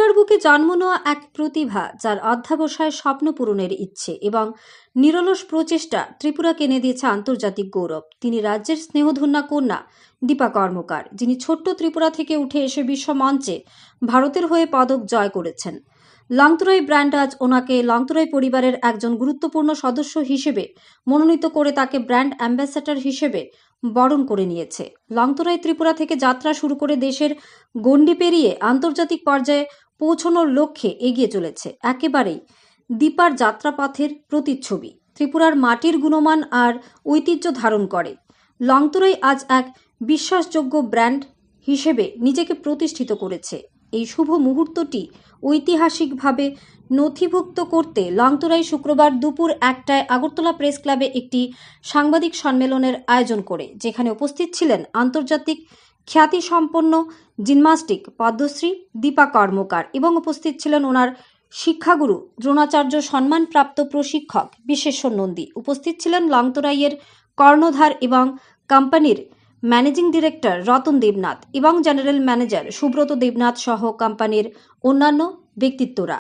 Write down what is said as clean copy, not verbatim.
ত্রিপুরার বুকে জন্ম নেওয়া এক প্রতিভা, যার অধ্যবসায় স্বপ্ন পূরণের ইচ্ছে এবং নিরলস প্রচেষ্টা ত্রিপুরাকে এনে দিয়েছে আন্তর্জাতিক গৌরব। তিনি রাজ্যের স্নেহধন্যা কন্যা দীপা কর্মকার, যিনি ছোট্ট ত্রিপুরা থেকে উঠে এসে বিশ্ব মঞ্চে ভারতের হয়ে পদক জয় করেছেন। লংতরাই ব্র্যান্ড আজ ওনাকে লংতরাই পরিবারের একজন গুরুত্বপূর্ণ সদস্য হিসেবে মনোনীত করে তাকে ব্র্যান্ড অ্যাম্বাসেডর হিসেবে বরণ করে নিয়েছে। লংতরাই ত্রিপুরা থেকে যাত্রা শুরু করে দেশের গণ্ডি পেরিয়ে আন্তর্জাতিক পর্যায়ে পৌঁছানোর লক্ষ্যে এগিয়ে চলেছে। একেবারেই দীপার যাত্রাপথের প্রতিচ্ছবি ত্রিপুরার মাটির গুণমান আর ঐতিহ্য ধারণ করে। লংতরাই আজ এক বিশ্বাসযোগ্য ব্র্যান্ড হিসেবে নিজেকে প্রতিষ্ঠিত করেছে। এই শুভ মুহূর্তটি ঐতিহাসিকভাবে নথিভুক্ত করতে লংতরাই শুক্রবার দুপুর 1টায় আগরতলা প্রেস ক্লাবে একটি সাংবাদিক সম্মেলনের আয়োজন করে, যেখানে উপস্থিত ছিলেন আন্তর্জাতিক খ্যাতিসম্পন্ন জিমন্যাস্টিক পদ্মশ্রী দীপা কর্মকার এবং উপস্থিত ছিলেন ওনার শিক্ষাগুরু দ্রোণাচার্য সম্মানপ্রাপ্ত প্রশিক্ষক বিশেষ্য নন্দী। উপস্থিত ছিলেন লংতরাইয়ের কর্ণধার এবং কোম্পানির ম্যানেজিং ডিরেক্টর রতন দেবনাথ এবং জেনারেল ম্যানেজার সুব্রত দেবনাথ সহ কোম্পানির অন্যান্য ব্যক্তিত্বরা।